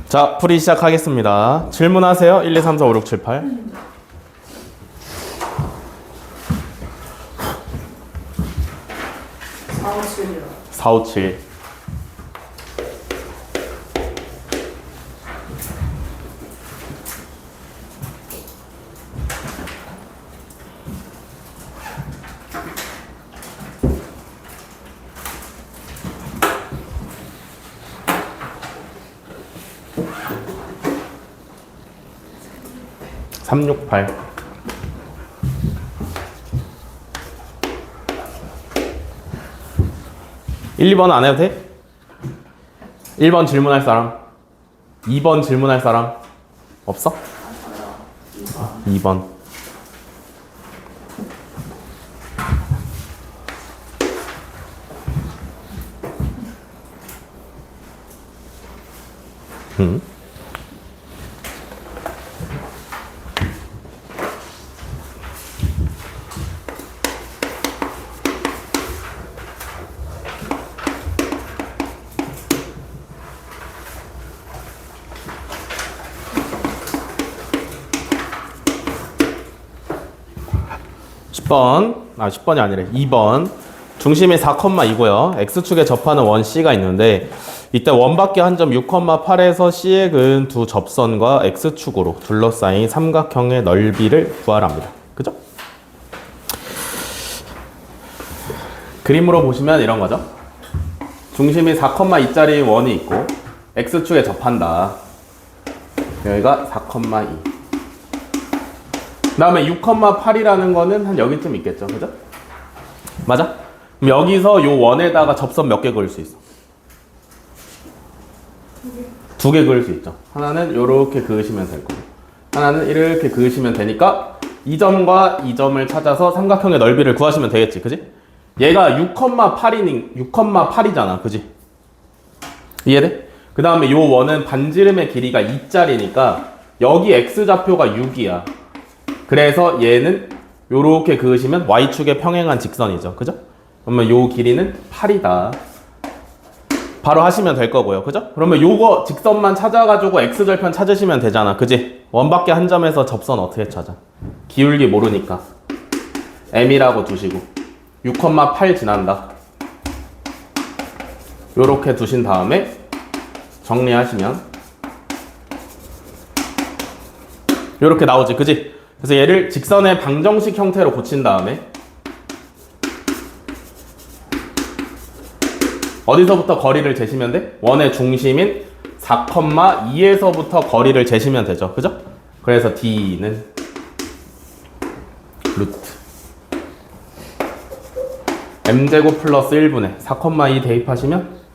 자, 풀이 시작하겠습니다. 질문하세요. 1, 2, 3, 4, 5, 6, 7, 8. 4, 5, 7. 3, 6, 8. 1, 2번 안 해도 돼? 1번 질문할 사람? 2번 질문할 사람? 없어? 2번. 응? 10번이 아니래. 2번. 중심이 4,2고요. X축에 접하는 원 C가 있는데 이때 원밖에 한 점 6,8에서 C에 그은 두 접선과 X축으로 둘러싸인 삼각형의 넓이를 구하랍니다. 그죠? 그림으로 보시면 이런 거죠. 중심이 4,2짜리 원이 있고 X축에 접한다. 여기가 4,2. 그 다음에 6,8이라는 거는 한 여기쯤 있겠죠. 그죠? 맞아? 그럼 여기서 요 원에다가 접선 몇 개 그을 수 있어? 2개 그을 수 있죠. 하나는 이렇게 그으시면 될 거고 하나는 이렇게 그으시면 되니까 이 점과 이 점을 찾아서 삼각형의 넓이를 구하시면 되겠지. 그지? 얘가 6,8이잖아. 그지? 이해돼? 그 다음에 요 원은 반지름의 길이가 2짜리니까 여기 X좌표가 6이야. 그래서 얘는 요렇게 그으시면 Y축에 평행한 직선이죠. 그죠? 그러면 요 길이는 8이다. 바로 하시면 될 거고요. 그죠? 그러면 요거 직선만 찾아가지고 X절편 찾으시면 되잖아. 그지? 원밖에 한 점에서 접선 어떻게 찾아? 기울기 모르니까 M이라고 두시고 6,8 지난다. 요렇게 두신 다음에 정리하시면 요렇게 나오지. 그지? 그래서 얘를 직선의 방정식 형태로 고친 다음에 어디서부터 거리를 재시면 돼? 원의 중심인 4,2에서부터 거리를 재시면 되죠. 그죠? 그래서 D는 루트 M제곱 플러스 1분의 4,2 대입하시면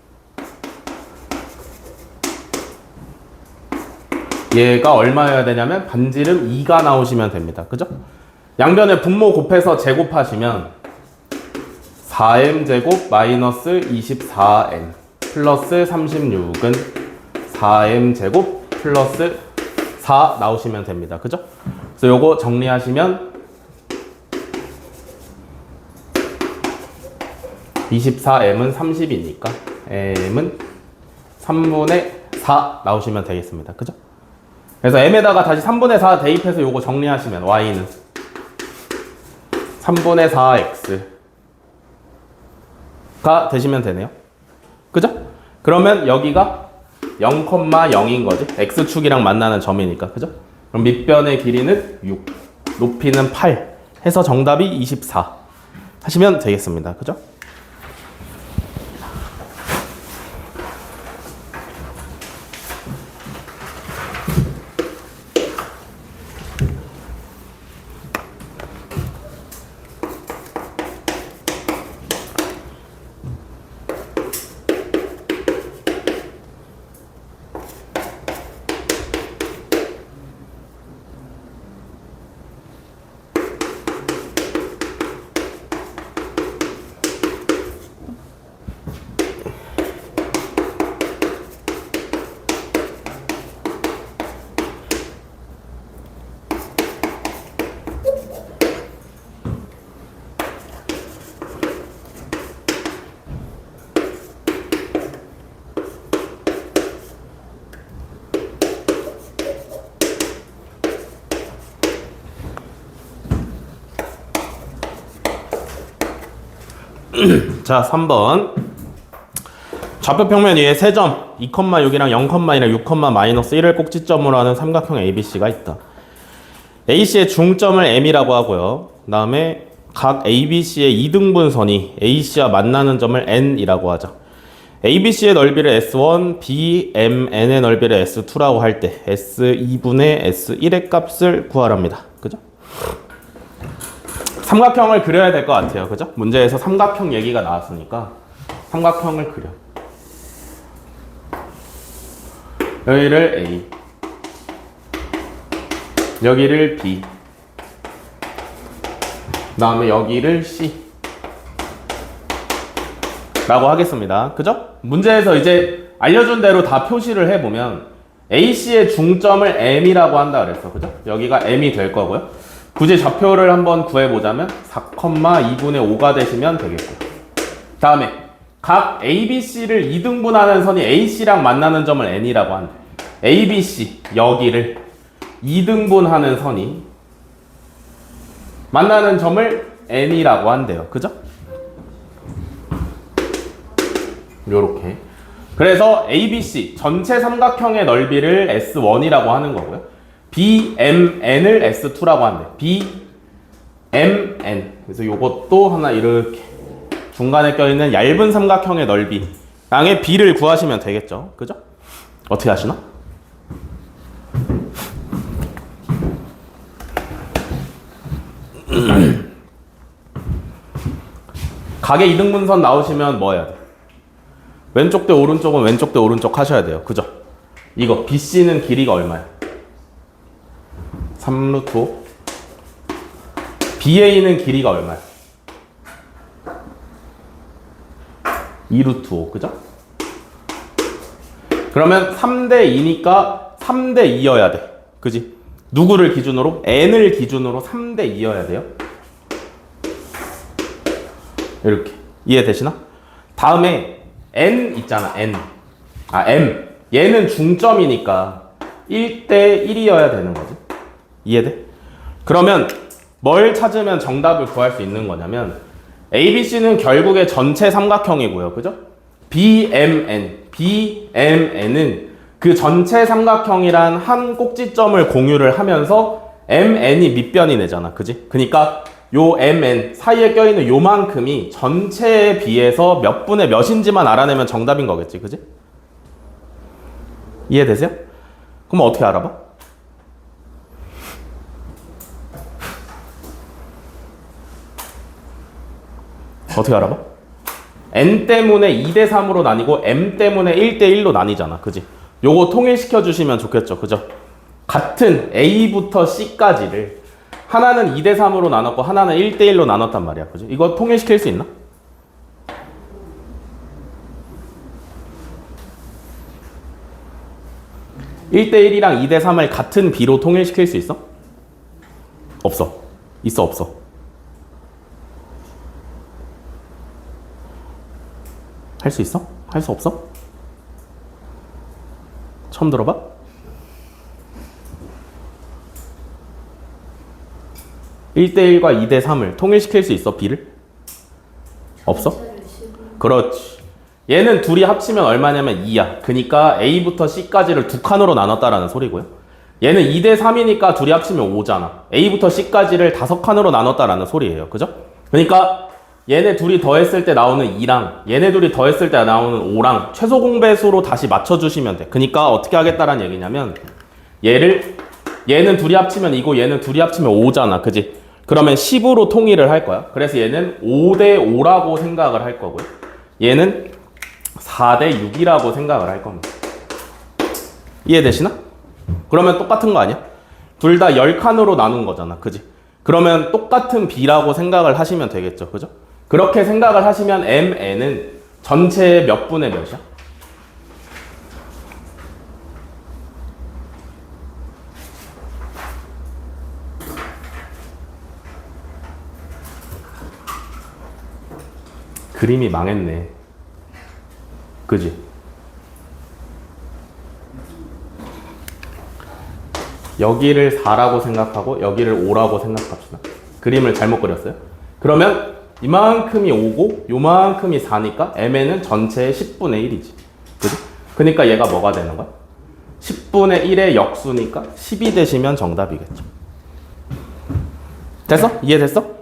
얘가 얼마여야 되냐면 반지름 2가 나오시면 됩니다. 그죠? 양변에 분모 곱해서 제곱하시면 4m제곱 마이너스 24n 플러스 36은 4m제곱 플러스 4 나오시면 됩니다. 그죠? 그래서 요거 정리하시면 24m은 30이니까 m은 3분의 4 나오시면 되겠습니다. 그죠? 그래서 m에다가 다시 3분의 4 대입해서 요거 정리하시면 y는 3분의 4x가 되시면 되네요. 그죠? 그러면 여기가 0,0인 거지. x축이랑 만나는 점이니까. 그죠? 그럼 밑변의 길이는 6, 높이는 8 해서 정답이 24 하시면 되겠습니다. 그죠? 자, 3번. 좌표 평면 위에 세 점 2,6이랑 0,1랑 6,-1을 꼭지점으로 하는 삼각형 ABC가 있다. AC의 중점을 M이라고 하고요. 그 다음에 각 ABC의 이등분선이 AC와 만나는 점을 N이라고 하자. ABC의 넓이를 S1, BMN의 넓이를 S2라고 할 때 S2분의 S1의 값을 구하랍니다. 그죠? 삼각형을 그려야 될 것 같아요. 그죠? 문제에서 삼각형 얘기가 나왔으니까 삼각형을 그려. 여기를 A, 여기를 B, 그 다음에 여기를 C 라고 하겠습니다. 그죠? 문제에서 이제 알려준 대로 다 표시를 해보면 AC의 중점을 M이라고 한다 그랬어. 그죠? 여기가 M이 될 거고요. 굳이 좌표를 한번 구해보자면 4,2분의 5가 되시면 되겠고, 다음에 각 ABC를 이등분하는 선이 AC랑 만나는 점을 N이라고 한다. ABC 여기를 이등분하는 선이 만나는 점을 N이라고 한대요. 그죠? 요렇게. 그래서 ABC 전체 삼각형의 넓이를 S1이라고 하는 거고요. BMN을 S2라고 한대. BMN. 그래서 요것도 하나 이렇게 중간에 껴있는 얇은 삼각형의 넓이 양의 B를 구하시면 되겠죠. 그죠? 어떻게 하시나? 각의 이등분선 나오시면 뭐 해야 돼? 왼쪽 대 오른쪽은 왼쪽 대 오른쪽 하셔야 돼요. 그죠? 이거 BC는 길이가 얼마야? 3루트 5. BA는 길이가 얼마야? 2루트 5. 그죠? 그러면 3대 2니까 3대 2여야 돼. 그지? 누구를 기준으로? N을 기준으로 3대 2여야 돼요. 이렇게. 이해되시나? 다음에 N 있잖아. N. M. 얘는 중점이니까 1대 1이어야 되는 거지. 이해돼? 그러면 뭘 찾으면 정답을 구할 수 있는 거냐면 ABC는 결국에 전체 삼각형이고요. 그죠? BMN은 그 전체 삼각형이란 한 꼭지점을 공유를 하면서 MN이 밑변이 되잖아. 그지? 그러니까 요 MN 사이에 껴있는 요만큼이 전체에 비해서 몇 분의 몇인지만 알아내면 정답인 거겠지. 그지? 이해되세요? 그럼 어떻게 알아봐? 어떻게 알아봐? N 때문에 2대 3으로 나뉘고 M 때문에 1대 1로 나뉘잖아. 그지? 요거 통일시켜 주시면 좋겠죠. 그죠? 같은 A부터 C까지를 하나는 2대 3으로 나눴고 하나는 1대 1로 나눴단 말이야. 그죠? 이거 통일시킬 수 있나? (1대 1이랑) (2대 3을) 같은 B로 통일시킬 수 있어? 없어. 있어 없어? 할 수 있어? 할 수 없어? 처음 들어봐? (1대 1과) (2대 3을) 통일시킬 수 있어? B를? 없어? 그렇지. 얘는 둘이 합치면 얼마냐면 2야. 그니까 A부터 C까지를 두 칸으로 나눴다라는 소리고요. 얘는 2대 3이니까 둘이 합치면 5잖아. A부터 C까지를 5칸으로 나눴다라는 소리예요. 그죠? 그러니까 얘네 둘이 더했을 때 나오는 2랑 얘네 둘이 더했을 때 나오는 5랑 최소 공배수로 다시 맞춰주시면 돼. 그러니까 어떻게 하겠다라는 얘기냐면 얘는 둘이 합치면 2고 얘는 둘이 합치면 5잖아. 그지? 그러면 10으로 통일을 할 거야. 그래서 얘는 5대 5라고 생각을 할 거고요. 얘는 4대 6이라고 생각을 할 겁니다. 이해되시나? 그러면 똑같은 거 아니야? 둘 다 10칸으로 나눈 거잖아. 그지? 그러면 똑같은 B라고 생각을 하시면 되겠죠. 그죠? 그렇게 생각을 하시면 MN은 전체의 몇 분의 몇이야? 그림이 망했네. 그지? 여기를 4라고 생각하고 여기를 5라고 생각합시다. 그림을 잘못 그렸어요? 그러면 이만큼이 5고 요만큼이 4니까 mn은 전체의 10분의 1이지. 그지? 그러니까 얘가 뭐가 되는 거야? 10분의 1의 역수니까 10이 되시면 정답이겠죠. 됐어? 이해됐어?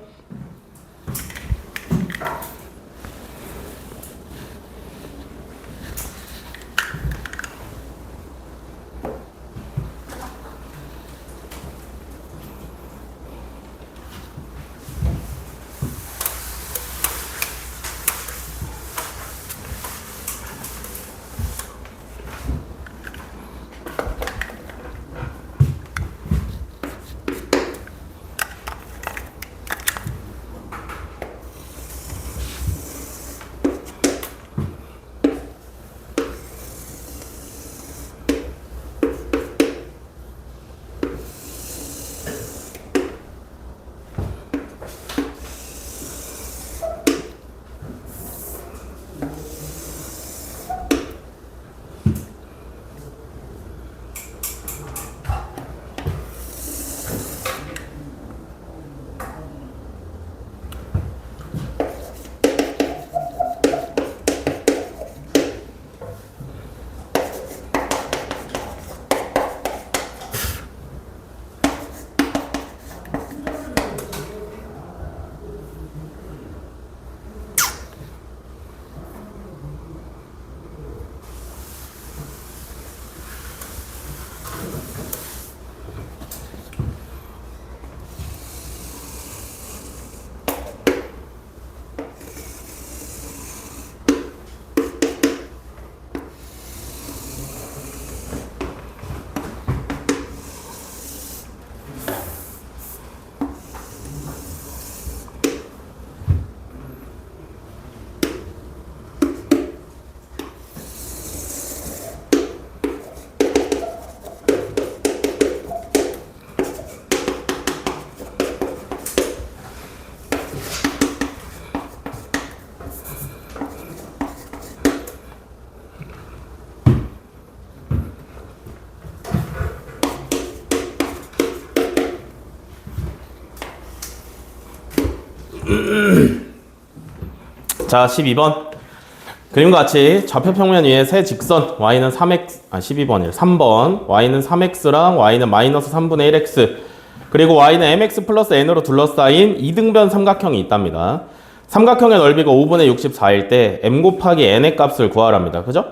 자, 12번. 그림과 같이 좌표 평면 위에 세 직선 y는 3x, 12번이에요. 3번. y는 3x랑 y는 마이너스 3분의 1x. 그리고 y는 mx 플러스 n으로 둘러싸인 이등변 삼각형이 있답니다. 삼각형의 넓이가 5분의 64일 때 m 곱하기 n의 값을 구하랍니다. 그죠?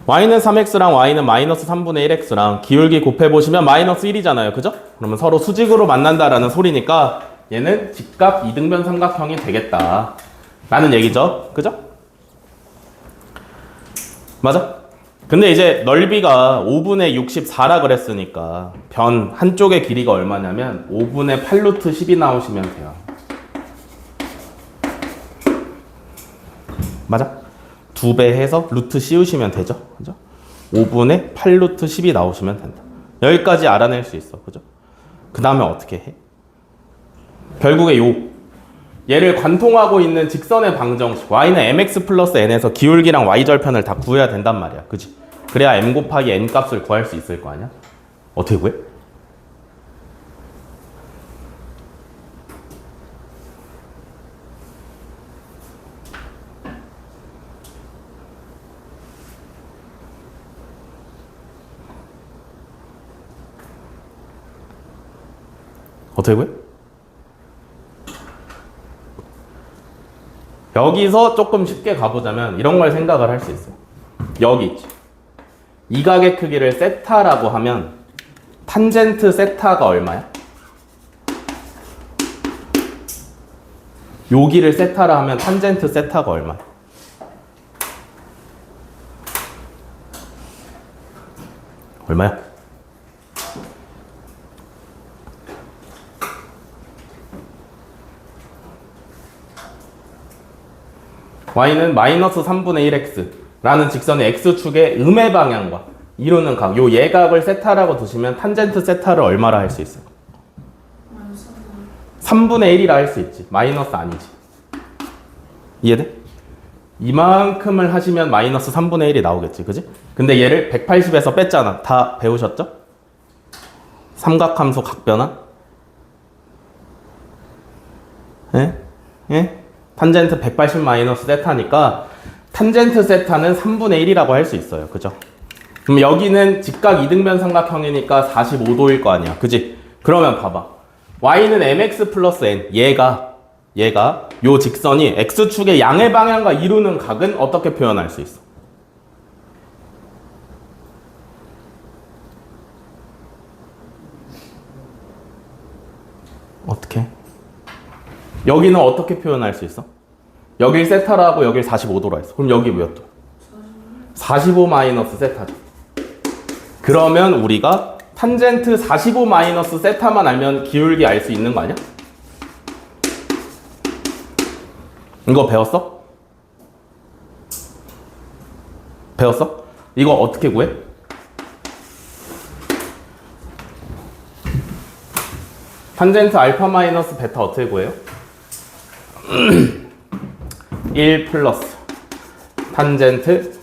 y는 3x랑 y는 마이너스 3분의 1x랑 기울기 곱해보시면 마이너스 1이잖아요. 그죠? 그러면 서로 수직으로 만난다라는 소리니까 얘는 직각 이등변 삼각형이 되겠다 라는 얘기죠. 그죠? 맞아? 근데 이제 넓이가 5분의 64라 그랬으니까 변 한쪽의 길이가 얼마냐면 5분의 8루트 10이 나오시면 돼요. 맞아? 2배 해서 루트 씌우시면 되죠. 그죠? 5분의 8루트 10이 나오시면 된다. 여기까지 알아낼 수 있어. 그죠? 그 다음에 어떻게 해? 결국에 얘를 관통하고 있는 직선의 방정식 y는 mx 플러스 n에서 기울기랑 y절편을 다 구해야 된단 말이야. 그지? 그래야 m 곱하기 n 값을 구할 수 있을 거 아니야? 어떻게 구해? 어떻게 구해? 여기서 조금 쉽게 가보자면 이런 걸 생각을 할 수 있어요. 여기 있지. 이 각의 크기를 세타라고 하면 탄젠트 세타가 얼마야? 여기를 세타라 하면 탄젠트 세타가 얼마야? 얼마야? y는 마이너스 3분의 1x 라는 직선의 x축의 음의 방향과 이루는 각, 요 예각을 세타라고 두시면 탄젠트 세타를 얼마라 할 수 있어요? 3분의 1이라 할 수 있지. 마이너스 아니지. 이해돼? 이만큼을 하시면 마이너스 3분의 1이 나오겠지. 그지? 근데 얘를 180에서 뺐잖아. 다 배우셨죠? 삼각함수 각변화? 예? 예? 탄젠트 180 마이너스 세타니까 탄젠트 세타는 3분의 1이라고 할 수 있어요. 그죠? 그럼 여기는 직각 이등변 삼각형이니까 45도일 거 아니야. 그지? 그러면 봐봐. y는 mx 플러스 n. 얘가 요 직선이 x축의 양의 방향과 이루는 각은 어떻게 표현할 수 있어? 어떻게? 여기는 어떻게 표현할 수 있어? 여길 세타라고 여길 45도로 했어. 그럼 여기 몇 도? 45 마이너스 세타죠. 그러면 우리가 탄젠트 45 마이너스 세타만 알면 기울기 알 수 있는 거 아니야? 이거 배웠어? 배웠어? 이거 어떻게 구해? 탄젠트 알파 마이너스 베타 어떻게 구해요? 1 플러스 탄젠트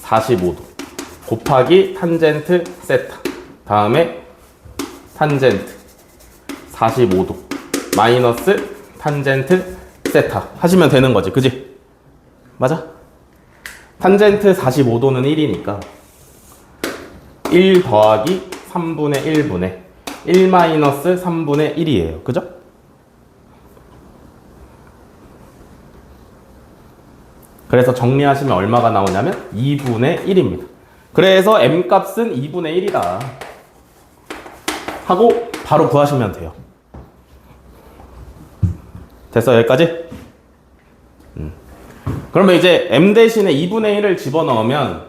45도 곱하기 탄젠트 세타 다음에 탄젠트 45도 마이너스 탄젠트 세타 하시면 되는 거지. 그지? 맞아? 탄젠트 45도는 1이니까 1 더하기 3분의 1분의 1 마이너스 3분의 1이에요. 그죠? 그래서 정리하시면 얼마가 나오냐면 2분의 1입니다. 그래서 m값은 2분의 1이다 하고 바로 구하시면 돼요. 됐어? 여기까지? 그러면 이제 m 대신에 2분의 1을 집어넣으면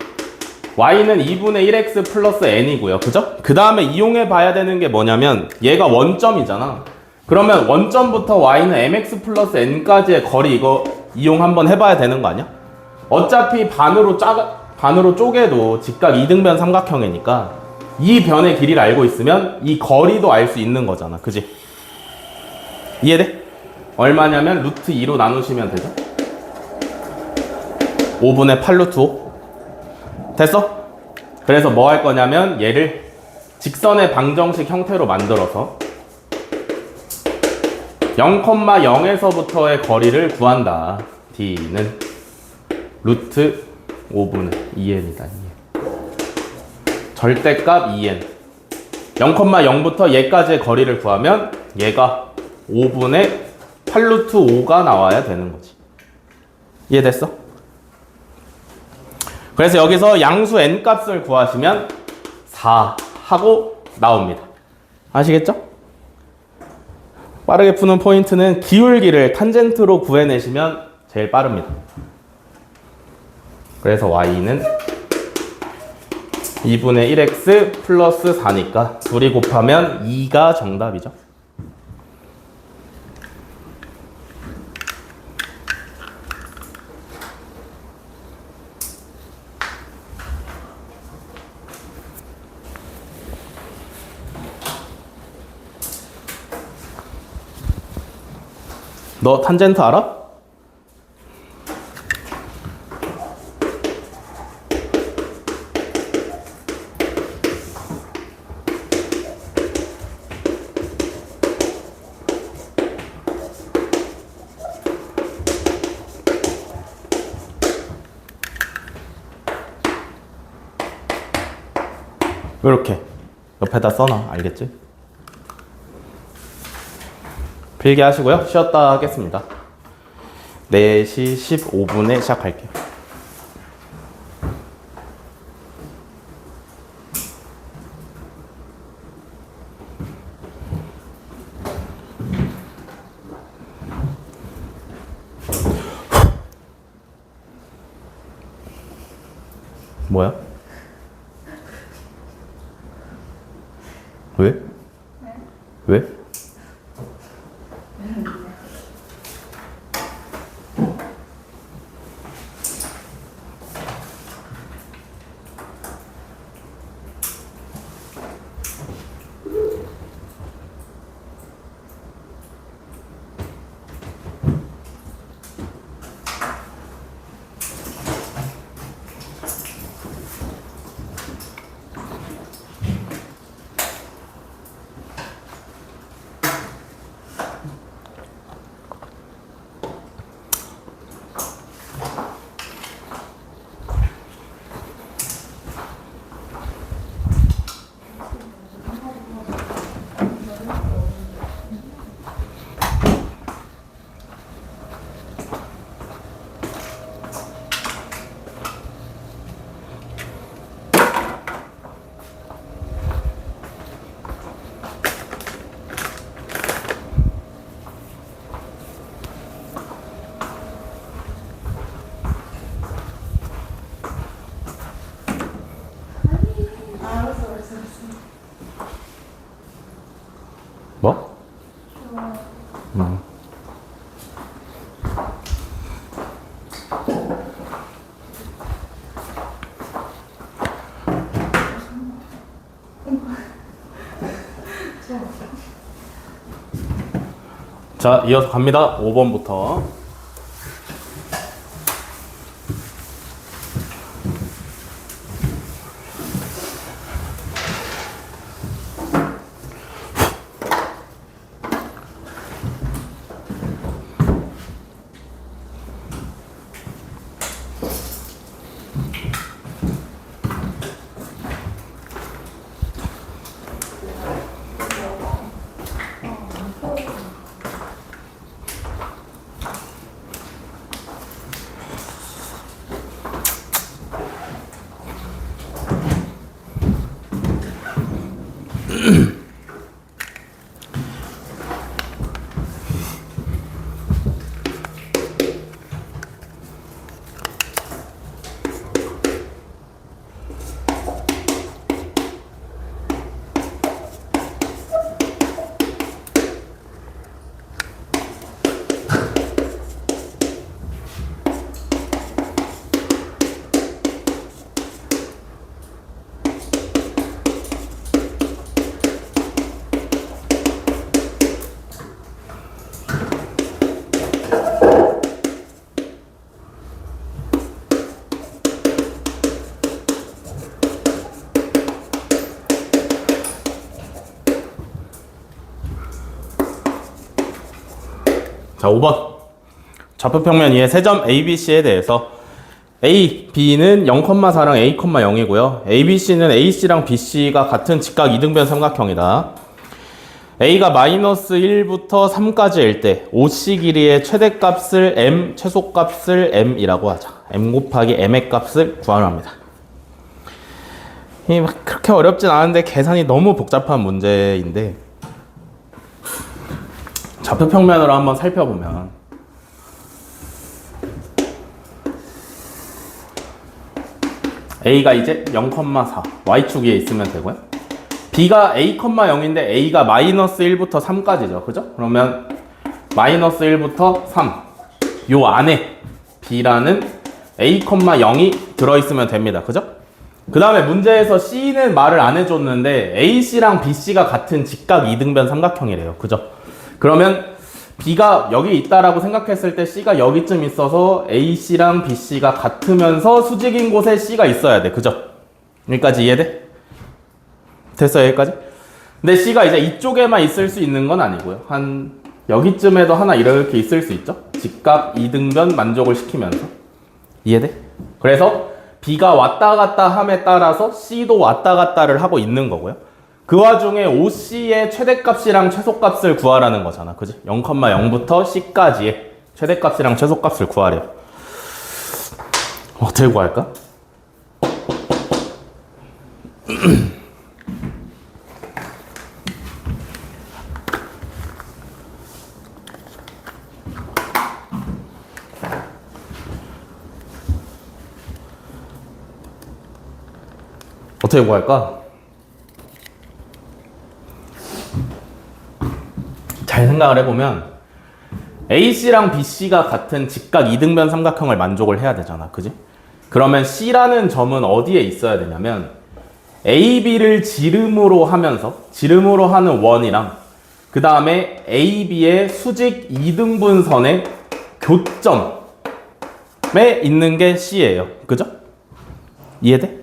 y는 2분의 1x 플러스 n이고요. 그죠? 그 다음에 이용해 봐야 되는 게 뭐냐면 얘가 원점이잖아. 그러면 원점부터 y는 mx 플러스 n까지의 거리 이거 이용 한번 해봐야 되는 거 아니야? 어차피 반으로 쪼개도 직각 이등변 삼각형이니까 이 변의 길이를 알고 있으면 이 거리도 알 수 있는 거잖아. 그지? 이해돼? 얼마냐면 루트 2로 나누시면 되죠? 5분의 8 루트 5 됐어? 그래서 뭐 할 거냐면 얘를 직선의 방정식 형태로 만들어서 0,0에서부터의 거리를 구한다. d는 루트 5분의 2n이다. 2n. 절대값 2n. 0,0부터 얘까지의 거리를 구하면 얘가 5분의 8루트 5가 나와야 되는 거지. 이해됐어? 그래서 여기서 양수 n 값을 구하시면 4 하고 나옵니다. 아시겠죠? 빠르게 푸는 포인트는 기울기를 탄젠트로 구해내시면 제일 빠릅니다. 그래서 y는 2분의 1x 플러스 4니까 둘이 곱하면 2가 정답이죠. 너 탄젠트 알아? 이렇게 옆에다 써놔. 알겠지? 필기 하시고요. 쉬었다 하겠습니다. 4시 15분에 시작할게요. 뭐야? 왜? 왜? 뭐? 자, 이어서 갑니다. 5번부터. 자, 5번. 좌표평면 위의 세 점 ABC에 대해서 A, B는 0,4랑 A,0이고요. A, B, C는 AC랑 BC가 같은 직각 이등변 삼각형이다. A가 마이너스 1부터 3까지일 때 OC 길이의 최대값을 M, 최소값을 M이라고 하자. M 곱하기 M의 값을 구하랍니다. 이 그렇게 어렵진 않은데 계산이 너무 복잡한 문제인데 좌표평면으로 한번 살펴보면 A가 이제 0,4 Y축 위에 있으면 되고요. B가 A,0인데 A가 마이너스 1부터 3까지죠. 그죠? 그러면 마이너스 1부터 3 요 안에 B라는 A,0이 들어있으면 됩니다. 그죠? 그 다음에 문제에서 C는 말을 안 해줬는데 AC랑 BC가 같은 직각 이등변 삼각형이래요. 그죠? 그러면 B가 여기 있다라고 생각했을 때 C가 여기쯤 있어서 AC랑 BC가 같으면서 수직인 곳에 C가 있어야 돼. 그죠? 여기까지 이해돼? 됐어요, 여기까지? 근데 C가 이제 이쪽에만 있을 수 있는 건 아니고요. 한 여기쯤에도 하나 이렇게 있을 수 있죠? 직각 이등변 만족을 시키면서. 이해돼? 그래서 B가 왔다 갔다 함에 따라서 C도 왔다 갔다를 하고 있는 거고요. 그 와중에 OC의 최대값이랑 최소값을 구하라는 거잖아. 그지? 0,0부터 C까지의 최대값이랑 최소값을 구하래요. 어떻게 구할까? 어떻게 구할까? 잘 생각을 해보면 AC랑 BC가 같은 직각 이등변 삼각형을 만족을 해야 되잖아. 그지? 그러면 C라는 점은 어디에 있어야 되냐면 AB를 지름으로 하는 원이랑 그 다음에 AB의 수직 이등분선의 교점에 있는 게 C예요. 그죠? 이해돼?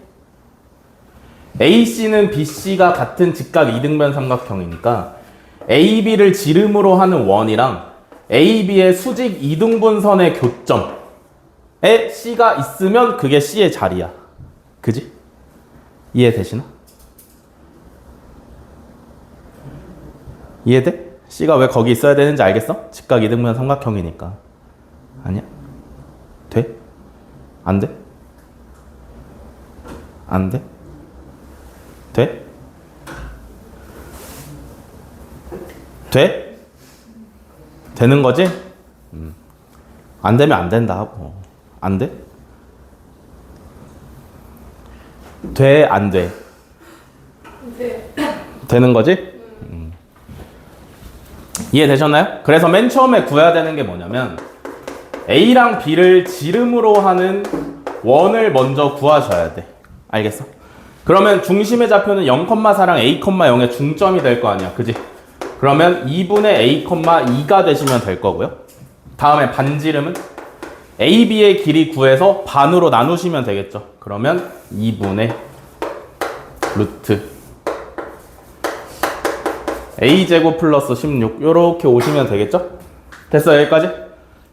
AC는 BC가 같은 직각 이등변 삼각형이니까 AB를 지름으로 하는 원이랑 AB의 수직 이등분선의 교점에 C가 있으면 그게 C의 자리야. 그지? 이해되시나? 이해돼? C가 왜 거기 있어야 되는지 알겠어? 직각 이등변 삼각형이니까. 아니야? 돼? 안 돼? 안 돼? 돼? 돼? 되는 거지? 안 되면 안 된다 하고. 안 돼? 돼? 안 돼? 네. 되는 거지? 이해되셨나요? 그래서 맨 처음에 구해야 되는 게 뭐냐면 A랑 B를 지름으로 하는 원을 먼저 구하셔야 돼. 알겠어? 그러면 중심의 좌표는 0,4랑 A,0의 중점이 될 거 아니야. 그지? 그러면 2분의 A,2가 되시면 될 거고요. 다음에 반지름은 AB의 길이 구해서 반으로 나누시면 되겠죠. 그러면 2분의 루트 A제곱 플러스 16 요렇게 오시면 되겠죠? 됐어 여기까지?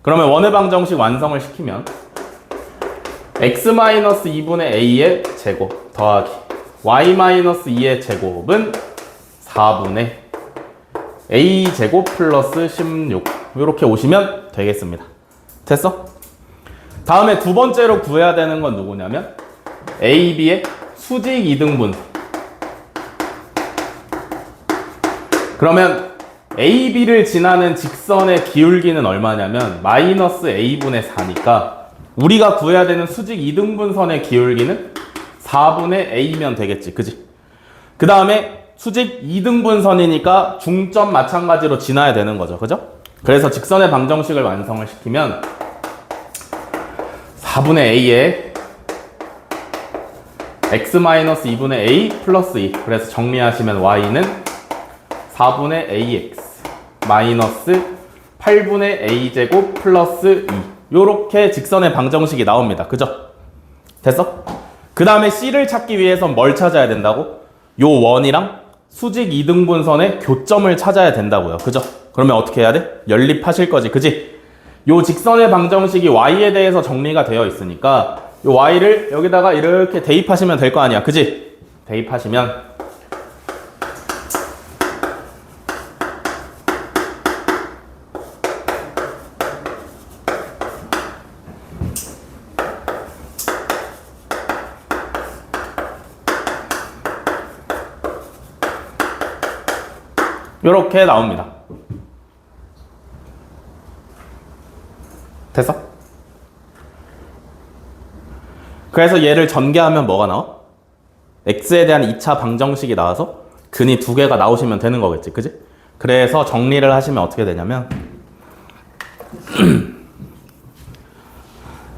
그러면 원의 방정식 완성을 시키면 x-2분의 a의 제곱 더하기 y-2의 제곱은 4분의 a제곱 플러스 16 요렇게 오시면 되겠습니다. 됐어? 다음에 두 번째로 구해야 되는 건 누구냐면 AB의 수직 이등분. 그러면 AB를 지나는 직선의 기울기는 얼마냐면 마이너스 A분의 4니까 우리가 구해야 되는 수직 이등분선의 기울기는 4분의 A면 되겠지. 그지? 그 다음에 수직 이등분선이니까 중점 마찬가지로 지나야 되는 거죠. 그죠? 그래서 직선의 방정식을 완성을 시키면 4분의 A에 x-2분의 A 플러스 2 그래서 정리하시면 Y는 4분의 AX 마이너스 8분의 A제곱 플러스 2 요렇게 직선의 방정식이 나옵니다. 그죠? 됐어? 그 다음에 C를 찾기 위해선 뭘 찾아야 된다고? 요 원이랑 수직 이등분선의 교점을 찾아야 된다고요. 그죠? 그러면 어떻게 해야 돼? 연립하실 거지. 그지? 요 직선의 방정식이 Y에 대해서 정리가 되어 있으니까 요 Y를 여기다가 이렇게 대입하시면 될 거 아니야. 그지? 대입하시면 요렇게 나옵니다. 됐어? 그래서 얘를 전개하면 뭐가 나와? x에 대한 2차 방정식이 나와서 근이 두 개가 나오시면 되는 거겠지. 그지? 그래서 정리를 하시면 어떻게 되냐면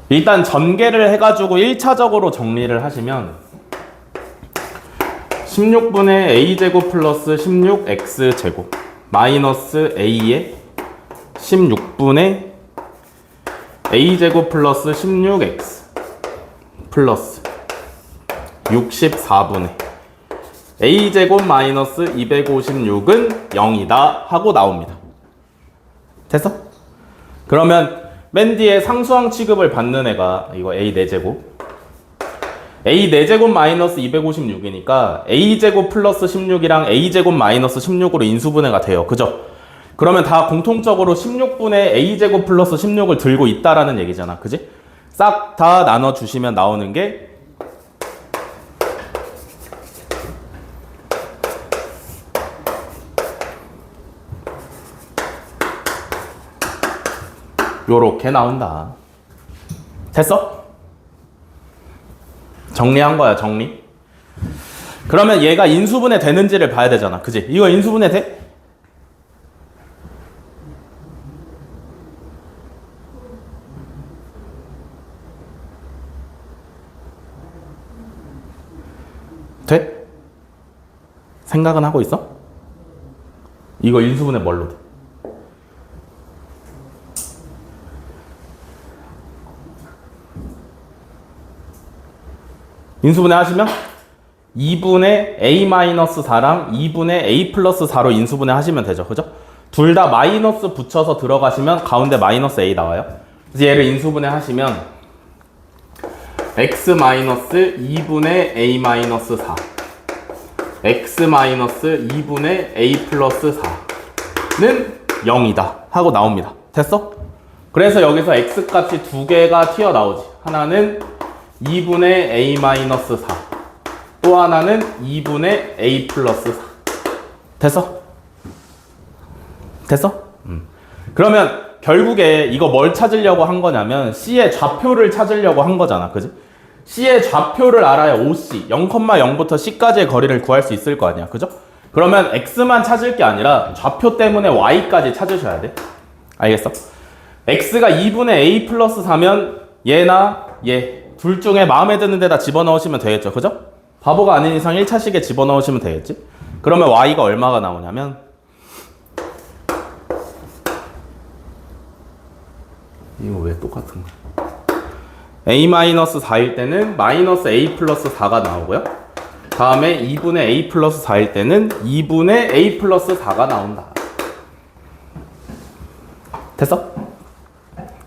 일단 전개를 해가지고 1차적으로 정리를 하시면 16분의 a제곱 플러스 16x제곱 마이너스 a의 16분의 a제곱 플러스 16x 플러스 64분의 a제곱 마이너스 256은 0이다 하고 나옵니다. 됐어? 그러면 맨 뒤에 상수항 취급을 받는 애가 이거 a 4제곱 a 4제곱 마이너스 256이니까 a제곱 플러스 16이랑 a제곱 마이너스 16으로 인수분해가 돼요. 그죠? 그러면 다 공통적으로 16분의 a제곱 플러스 16을 들고 있다라는 얘기잖아. 그지? 싹 다 나눠주시면 나오는 게 요렇게 나온다. 됐어? 정리한 거야, 정리. 그러면 얘가 인수분해 되는지를 봐야 되잖아. 그지? 이거 인수분해 돼? 돼? 생각은 하고 있어? 이거 인수분해 뭘로 돼? 인수분해 하시면 2분의 a-4랑 2분의 a 플러스 4로 인수분해 하시면 되죠. 그죠? 둘 다 마이너스 붙여서 들어가시면 가운데 마이너스 a 나와요. 그래서 얘를 인수분해 하시면 x-2분의 a-4 x-2분의 a 플러스 4는 0이다 하고 나옵니다. 됐어? 그래서 여기서 x 값이 두 개가 튀어나오지. 하나는 2분의 a-4 또 하나는 2분의 a 플러스 4 됐어? 됐어? 그러면 결국에 이거 뭘 찾으려고 한 거냐면 C의 좌표를 찾으려고 한 거잖아. 그지? C의 좌표를 알아야 OC 0,0부터 C까지의 거리를 구할 수 있을 거 아니야. 그죠? 그러면 x만 찾을 게 아니라 좌표 때문에 y까지 찾으셔야 돼. 알겠어? x가 2분의 a 플러스 4면 얘나 얘 둘 중에 마음에 드는 데다 집어넣으시면 되겠죠. 그죠? 바보가 아닌 이상 1차식에 집어넣으시면 되겠지. 그러면 y가 얼마가 나오냐면 이거 왜 똑같은 거야? a-4일 때는 마이너스 a 플러스 4가 나오고요. 다음에 2분의 a 플러스 4일 때는 2분의 a 플러스 4가 나온다. 됐어?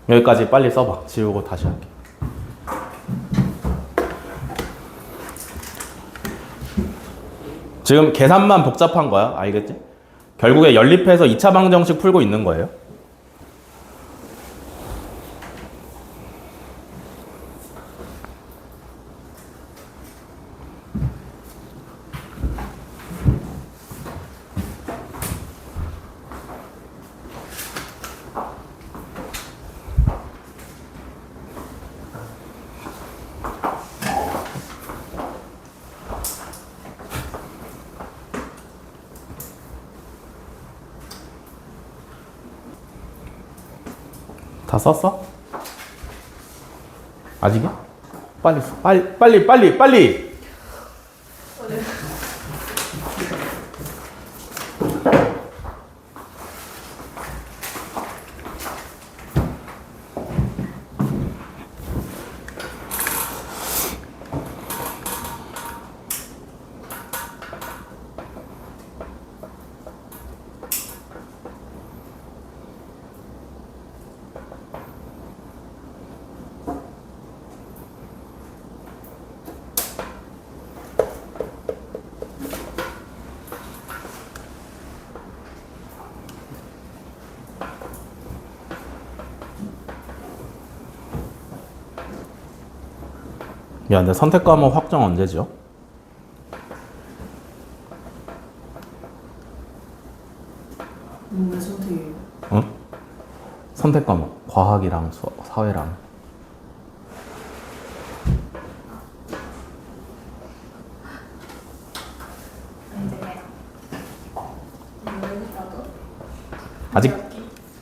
여기까지 빨리 써봐. 지우고 다시 할게. 지금 계산만 복잡한 거야. 알겠지? 결국에 연립해서 2차 방정식 풀고 있는 거예요. 다 썼어? 아직이야? 빨리 써. 빨리. 야, 근데 선택 과목 확정 언제죠? 왜 선택이에요? 응? 선택 과목 과학이랑 사회랑. 아직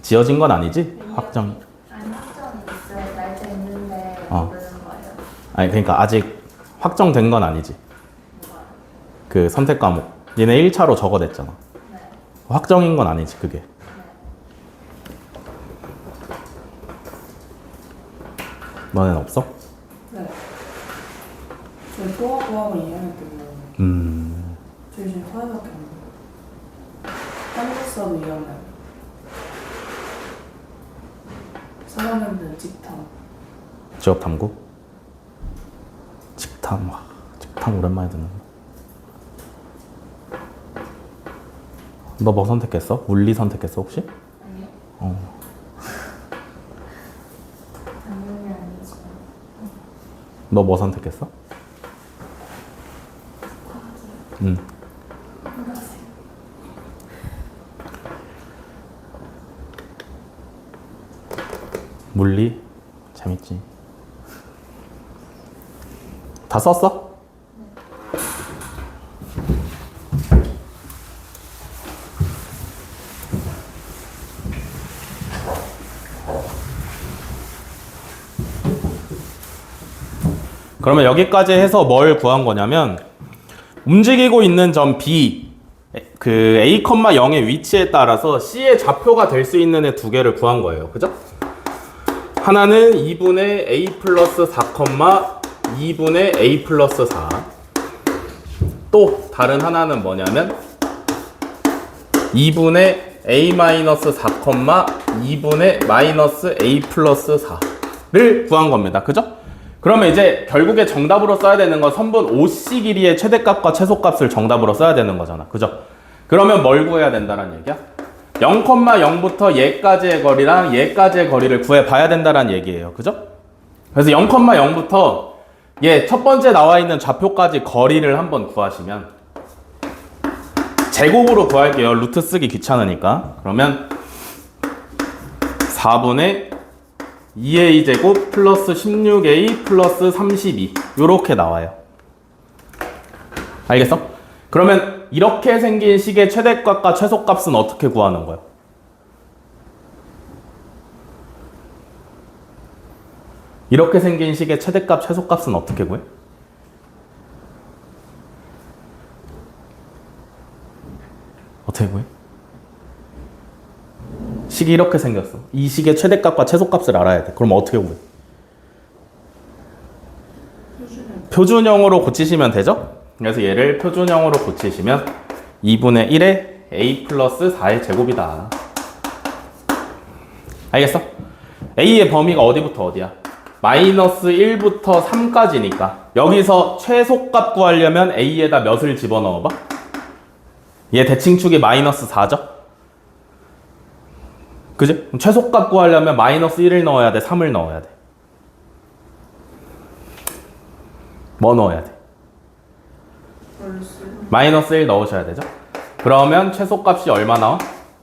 지어진 건 아니지? 확정. 아니 확정이 있어요. 날짜 있는데 어. 모르는 거예요. 아니 그러니까 아직 확정된 건 아니지. 뭐가? 그 선택 과목. 얘네 1차로 적어냈잖아. 네. 확정인 건 아니지 그게. 네. 너넨 없어? 네. 저희 토하고하고 2학년 때문에 저희 지금 사회밖에 안 돼요. 한국사도 2학년. 3학년들은 직탐. 지역 탐구? 직탐. 와, 직탐 오랜만에 듣는 거. 너 뭐 선택했어? 물리 선택했어 혹시? 아니요. 어. 당연히 아니죠. 너 뭐 선택했어? 물리? 재밌지. 다 썼어? 그러면 여기까지 해서 뭘 구한 거냐면 움직이고 있는 점 B 그 A, 0의 위치에 따라서 C의 좌표가 될 수 있는 애 두 개를 구한 거예요. 그죠? 하나는 2분의 A 플러스 4, 2분의 A 플러스 4. 또 다른 하나는 뭐냐면 2분의 A 마이너스 4, 2분의 마이너스 A 플러스 4를 구한 겁니다. 그죠? 그러면 이제 결국에 정답으로 써야 되는 건 선분 OC 길이의 최대값과 최소값을 정답으로 써야 되는 거잖아. 그죠? 그러면 뭘 구해야 된다는 얘기야? 0,0부터 얘까지의 거리랑 얘까지의 거리를 구해봐야 된다는 얘기예요. 그죠? 그래서 0,0부터 얘 첫 번째 나와 있는 좌표까지 거리를 한번 구하시면 제곱으로 구할게요. 루트 쓰기 귀찮으니까. 그러면 4분의 2a 제곱 플러스 16a 플러스 32 요렇게 나와요. 알겠어? 그러면 이렇게 생긴 식의 최대값과 최소값은 어떻게 구하는 거야? 이렇게 생긴 식의 최대값, 최소값은 어떻게 구해? 어떻게 구해? 식이 이렇게 생겼어. 이 식의 최대값과 최소값을 알아야 돼. 그럼 어떻게 구해? 표준형으로 고치시면 되죠? 그래서 얘를 표준형으로 고치시면 2분의 1에 a 플러스 4의 제곱이다. 알겠어? a의 범위가 어디부터 어디야? 마이너스 1부터 3까지니까 여기서 최소값 구하려면 a에다 몇을 집어넣어봐? 얘 대칭축이 마이너스 4죠? 그지? 그럼 최소값 구하려면 마이너스 1을 넣어야 돼? 3을 넣어야 돼? 뭐 넣어야 돼? 마이너스 1 넣으셔야 되죠? 그러면 최소값이 얼마 나와?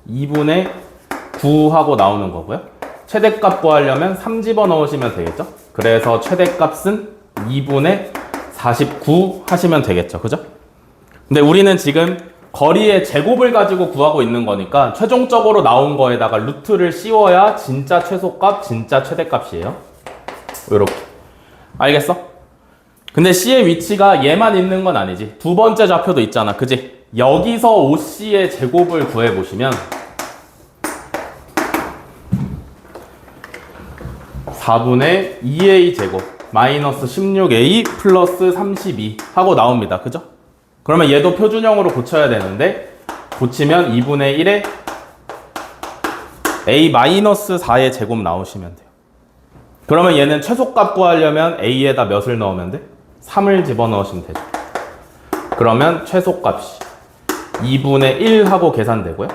2분의 9 하고 나오는 거고요. 최대값 구하려면 3 집어넣으시면 되겠죠? 그래서 최대값은 2분의 49 하시면 되겠죠. 그죠? 근데 우리는 지금 거리의 제곱을 가지고 구하고 있는 거니까 최종적으로 나온 거에다가 루트를 씌워야 진짜 최소값, 진짜 최대값이에요. 이렇게. 알겠어? 근데 C의 위치가 얘만 있는 건 아니지. 두 번째 좌표도 있잖아. 그지? 여기서 OC의 제곱을 구해보시면 4분의 2A 제곱 마이너스 16A 플러스 32 하고 나옵니다. 그죠? 그러면 얘도 표준형으로 고쳐야 되는데 고치면 2분의 1에 A 마이너스 4의 제곱 나오시면 돼요. 그러면 얘는 최소값 구하려면 A에다 몇을 넣으면 돼? 3을 집어넣으시면 되죠. 그러면 최소값이 2분의 1 하고 계산되고요.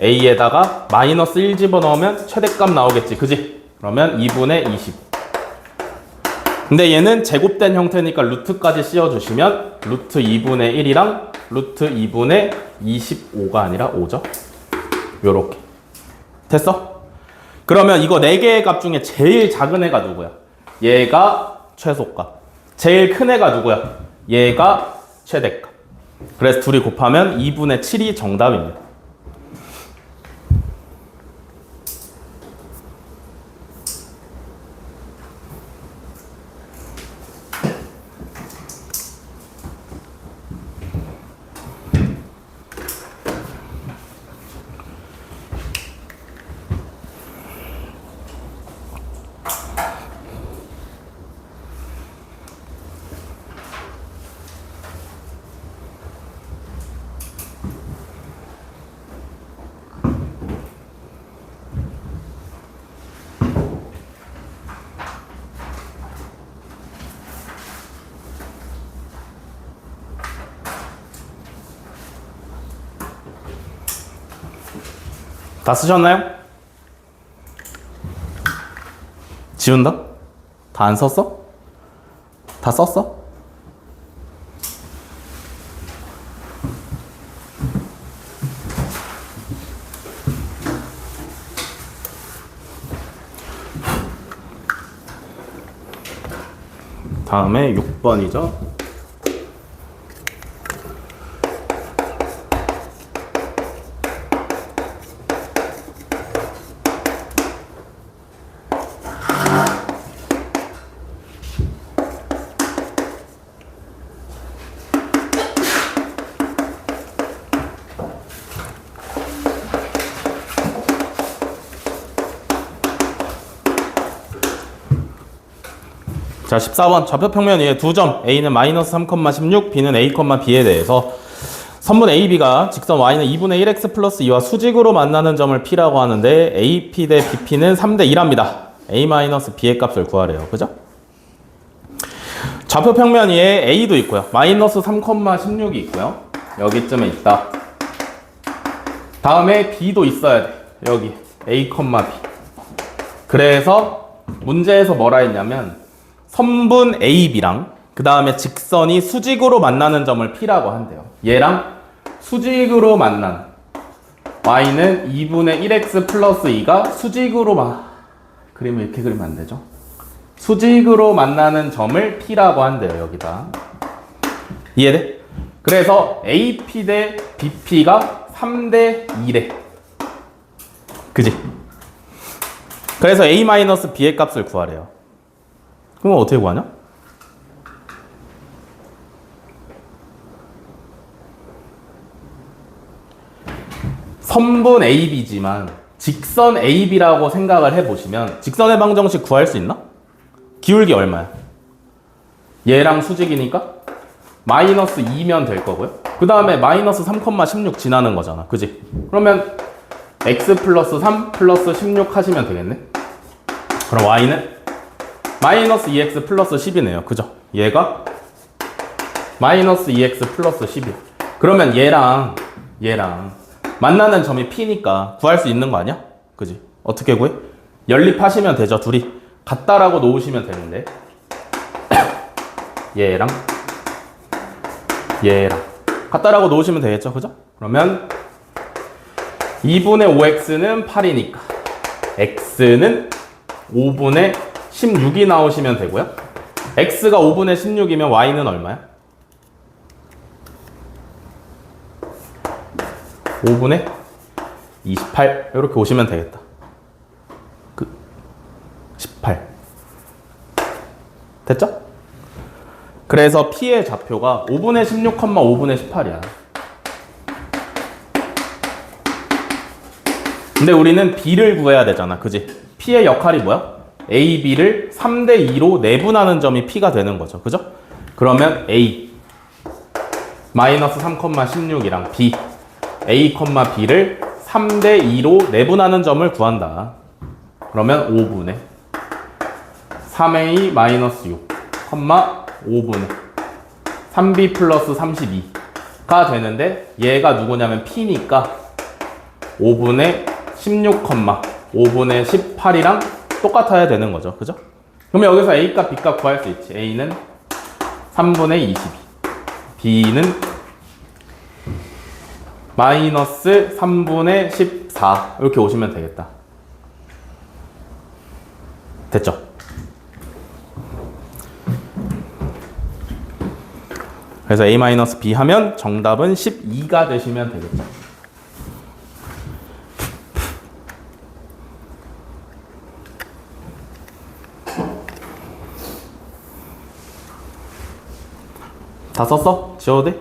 A에다가 마이너스 1 집어넣으면 최대값 나오겠지. 그지? 그러면 2분의 20. 근데 얘는 제곱된 형태니까 루트까지 씌워주시면 루트 2분의 1이랑 루트 2분의 25가 아니라 5죠. 요렇게. 됐어? 그러면 이거 4개의 값 중에 제일 작은 애가 누구야? 얘가 최소값. 제일 큰 애가 누구야? 얘가 최대값. 그래서 둘이 곱하면 2분의 7이 정답입니다. 다 쓰셨나요? 지운다? 다 안 썼어? 다 썼어? 다음에 6번이죠. 자, 14번 좌표평면 위에 두 점 A는 마이너스 3,16, B는 A, B에 대해서 선분 AB가 직선 Y는 2분의 1x 플러스 2와 수직으로 만나는 점을 P라고 하는데 AP 대 BP는 3대 2랍니다. A 마이너스 B의 값을 구하래요. 그죠? 좌표평면 위에 A도 있고요. 마이너스 3,16이 있고요. 여기쯤에 있다. 다음에 B도 있어야 돼. 여기 A, B. 그래서 문제에서 뭐라 했냐면 선분 AB랑 그 다음에 직선이 수직으로 만나는 점을 P라고 한대요. 얘랑 수직으로 만난 Y는 2분의 1x 플러스 2가 수직으로 그림을 이렇게 그리면 안 되죠. 수직으로 만나는 점을 P라고 한대요. 여기다. 이해돼? 그래서 AP 대 BP가 3대 2래. 그지? 그래서 A-B의 값을 구하래요. 그럼 어떻게 구하냐? 선분 AB지만 직선 AB라고 생각을 해보시면 직선의 방정식 구할 수 있나? 기울기 얼마야? 얘랑 수직이니까 마이너스 2면 될 거고요. 그 다음에 마이너스 3,16 지나는 거잖아. 그지? 그러면 x 플러스 3 플러스 16 하시면 되겠네. 그럼 y는 마이너스 2x 플러스 10이네요. 그죠? 얘가 마이너스 2x 플러스 10이야. 그러면 얘랑 만나는 점이 p니까 구할 수 있는 거 아니야? 그지? 어떻게 구해? 연립하시면 되죠. 둘이 같다라고 놓으시면 되는데 얘랑 같다라고 놓으시면 되겠죠. 그죠? 그러면 2분의 5x는 8이니까 x는 5분의 16이 나오시면 되고요. x가 5분의 16이면 y는 얼마야? 5분의 28 이렇게 오시면 되겠다. 18 됐죠? 그래서 P의 좌표가 5분의 16, 5분의 18이야. 근데 우리는 B를 구해야 되잖아. 그지? P의 역할이 뭐야? A, B를 3대 2로 내분하는 점이 P가 되는 거죠. 그죠? 그러면 A 마이너스 3,16이랑 B A, B를 3대 2로 내분하는 점을 구한다. 그러면 5분의 3A 마이너스 6, 5분의 3B 플러스 32가 되는데 얘가 누구냐면 P니까 5분의 16, 5분의 18이랑 똑같아야 되는 거죠. 그죠? 그러면 여기서 A 값, B 값 구할 수 있지. A는 3분의 22, B는 마이너스 3분의 14 이렇게 오시면 되겠다. 됐죠? 그래서 A-B 하면 정답은 12가 되시면 되겠죠. 다 썼어? 지워도 돼?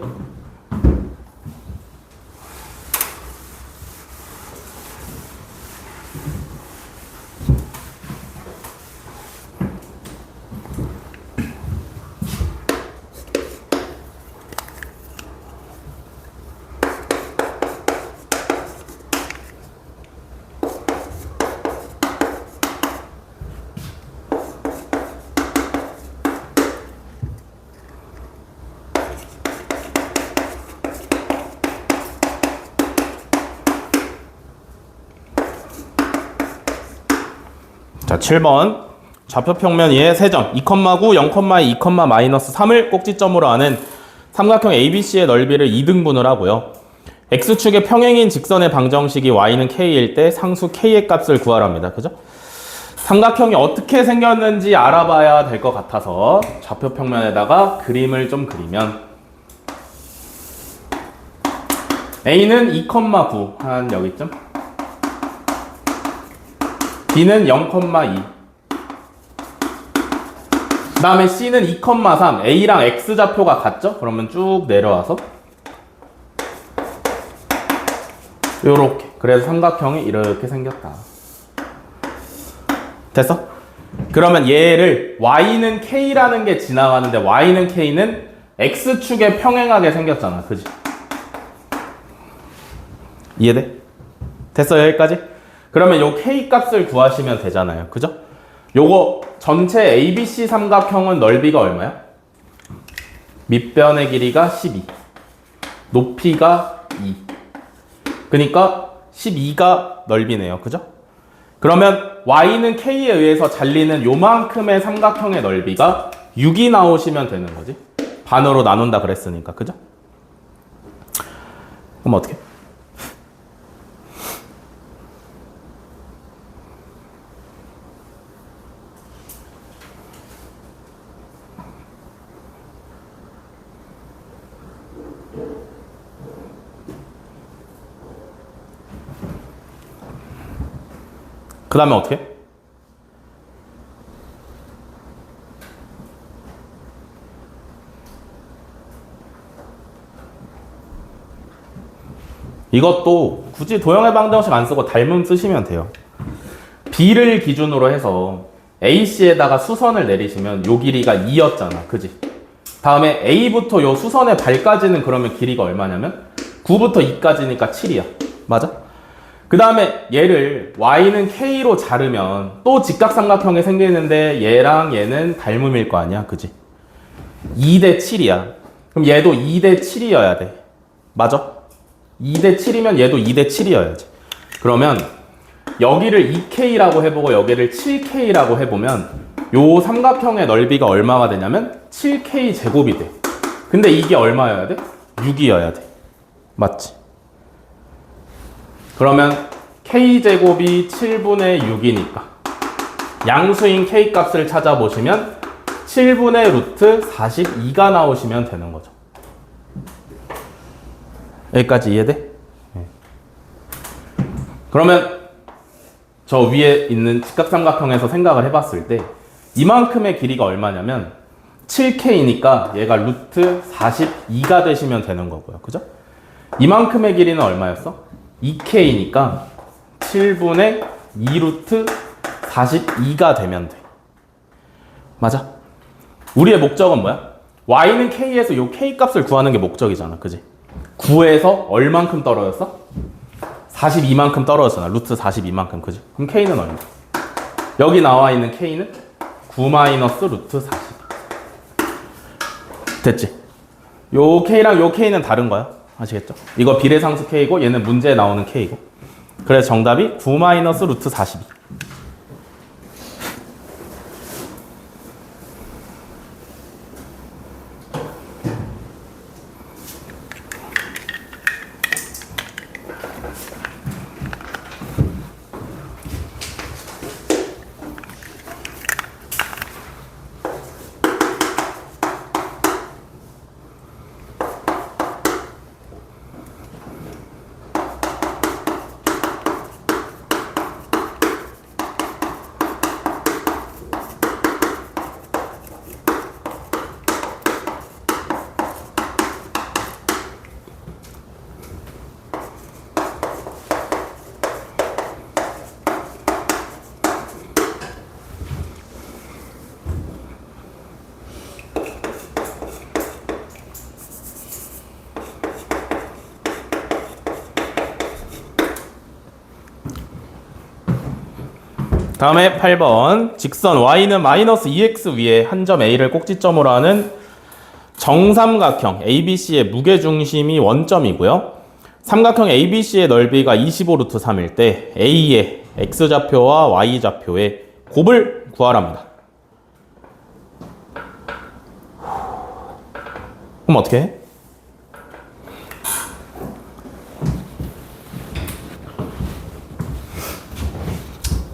자, 7번. 좌표 평면 위에 세 점 2,9, 0,2, 2,-3을 꼭지점으로 하는 삼각형 ABC의 넓이를 2등분을 하고요. X축의 평행인 직선의 방정식이 Y는 K일 때 상수 K의 값을 구하랍니다. 그죠? 삼각형이 어떻게 생겼는지 알아봐야 될 것 같아서 좌표 평면에다가 그림을 좀 그리면 A는 2,9 한 여기쯤, B는 0,2, 그 다음에 C는 2,3, A랑 X좌표가 같죠? 그러면 쭉 내려와서 요렇게, 그래서 삼각형이 이렇게 생겼다. 됐어? 그러면 얘를 Y는 K라는 게 지나가는데 Y는 K는 X축에 평행하게 생겼잖아. 그지? 이해돼? 됐어? 여기까지? 그러면 요 K 값을 구하시면 되잖아요. 그죠? 요거 전체 ABC 삼각형은 넓이가 얼마야? 밑변의 길이가 12, 높이가 2. 그러니까 12가 넓이네요. 그죠? 그러면 Y는 K에 의해서 잘리는 요만큼의 삼각형의 넓이가 6이 나오시면 되는 거지. 반으로 나눈다 그랬으니까. 그죠? 그럼 어떻게? 그 다음에 어떻게? 이것도 굳이 도형의 방정식 안 쓰고 닮음 쓰시면 돼요. B를 기준으로 해서 AC에다가 수선을 내리시면 요 길이가 2였잖아. 그지? 다음에 A부터 요 수선의 발까지는 그러면 길이가 얼마냐면 9부터 2까지니까 7이야. 맞아? 그 다음에 얘를 Y는 K로 자르면 또 직각삼각형이 생기는데 얘랑 얘는 닮음일 거 아니야. 그지? 2대 7이야. 그럼 얘도 2대 7이어야 돼. 맞아? 2대 7이면 얘도 2대 7이어야지. 그러면 여기를 2K라고 해보고 여기를 7K라고 해보면 요 삼각형의 넓이가 얼마가 되냐면 7K 제곱이 돼. 근데 이게 얼마여야 돼? 6이어야 돼. 맞지? 그러면 K 제곱이 7분의 6이니까 양수인 K 값을 찾아보시면 7분의 루트 42가 나오시면 되는 거죠. 여기까지 이해돼? 네. 그러면 저 위에 있는 직각삼각형에서 생각을 해봤을 때 이만큼의 길이가 얼마냐면 7K니까 얘가 루트 42가 되시면 되는 거고요. 그죠? 이만큼의 길이는 얼마였어? 2K니까 7분의 2루트 42가 되면 돼. 맞아? 우리의 목적은 뭐야? Y는 K에서 요 K 값을 구하는 게 목적이잖아. 그지? 9에서 얼만큼 떨어졌어? 42만큼 떨어졌잖아. 루트 42만큼. 그지? 그럼 K는 얼마? 여기 나와 있는 K는 9 마이너스 루트 42. 됐지? 요 K랑 요 K는 다른 거야. 아시겠죠? 이거 비례상수 K고 얘는 문제에 나오는 K고. 그래서 정답이 9 마이너스 루트 42. 다음에 8번 직선 y는 마이너스 2x 위에 한 점 a를 꼭지점으로 하는 정삼각형 ABC의 무게중심이 원점이고요. 삼각형 ABC의 넓이가 25루트 3일 때 A의 x좌표와 y좌표의 곱을 구하랍니다. 그럼 어떻게 해?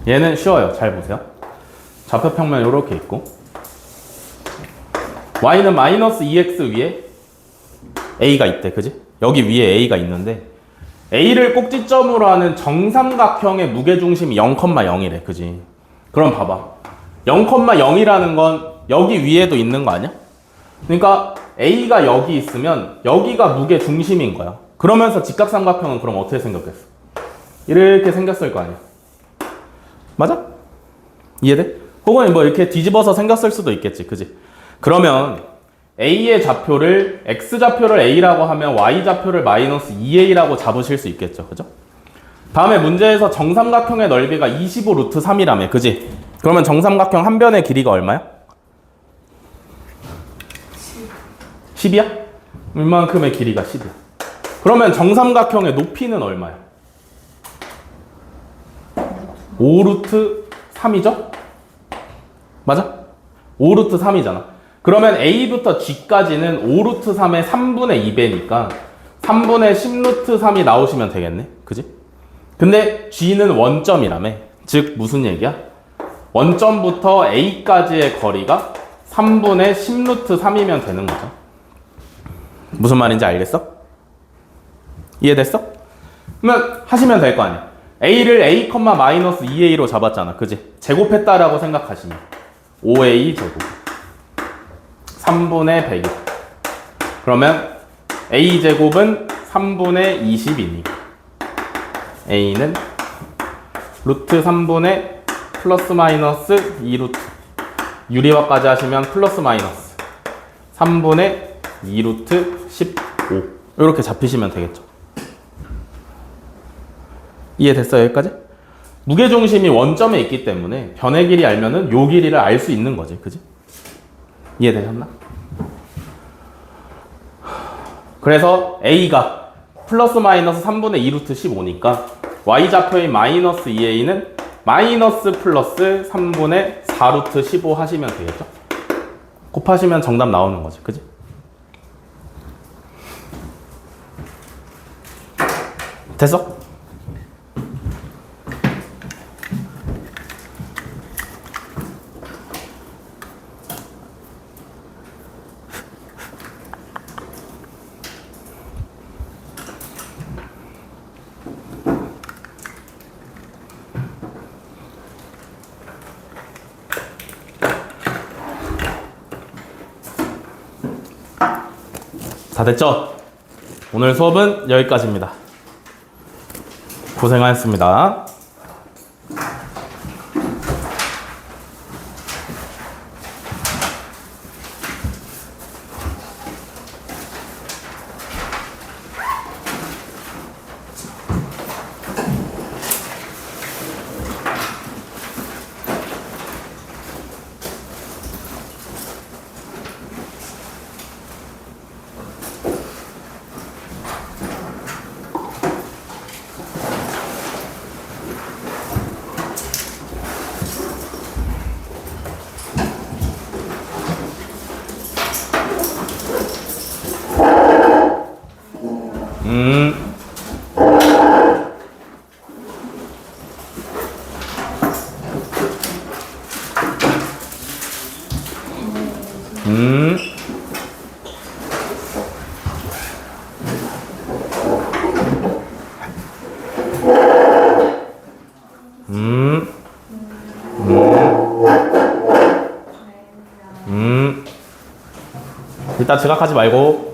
얘는 쉬워요. 잘 보세요. 좌표평면 이렇게 있고 y는 마이너스 2x 위에 a가 있대. 그지? 여기 위에 a가 있는데 a를 꼭지점으로 하는 정삼각형의 무게중심이 0,0이래. 그지? 그럼 봐봐. 0,0이라는 건 여기 위에도 있는 거 아니야? 그러니까 a가 여기 있으면 여기가 무게중심인 거야. 그러면서 직각삼각형은 그럼 어떻게 생겼겠어? 이렇게 생겼을 거 아니야. 맞아? 이해돼? 혹은 뭐 이렇게 뒤집어서 생겼을 수도 있겠지. 그지? 그러면 A의 좌표를 X좌표를 A라고 하면 Y좌표를 마이너스 2A라고 잡으실 수 있겠죠. 그죠? 다음에 문제에서 정삼각형의 넓이가 25 루트 3이라며. 그지? 그러면 정삼각형 한 변의 길이가 얼마야? 10이야? 이만큼의 길이가 10이야. 그러면 정삼각형의 높이는 얼마야? 5루트 3이죠? 맞아? 5루트 3이잖아. 그러면 A부터 G까지는 5루트 3의 3분의 2배니까 3분의 10루트 3이 나오시면 되겠네. 그지? 근데 G는 원점이라며. 즉 무슨 얘기야? 원점부터 A까지의 거리가 3분의 10루트 3이면 되는 거죠. 무슨 말인지 알겠어? 이해됐어? 그러면 하시면 될 거 아니야. a를 a, 마이너스 2a로 잡았잖아. 그지? 제곱했다라고 생각하시면 5a 제곱 3분의 100이다. 그러면 a 제곱은 3분의 20이니까 a는 루트 3분의 플러스 마이너스 2루트 유리화까지 하시면 플러스 마이너스 3분의 2루트 15 이렇게 잡히시면 되겠죠. 이해됐어요? 여기까지? 무게중심이 원점에 있기 때문에 변의 길이 알면은 요 길이를 알 수 있는 거지. 그지? 이해되셨나? 그래서 a가 플러스 마이너스 3분의 2루트 15니까 y좌표인 마이너스 2a는 마이너스 플러스 3분의 4루트 15 하시면 되겠죠? 곱하시면 정답 나오는 거지. 그지? 됐어? 다 됐죠? 오늘 수업은 여기까지입니다. 고생하셨습니다. 일단 지각하지 말고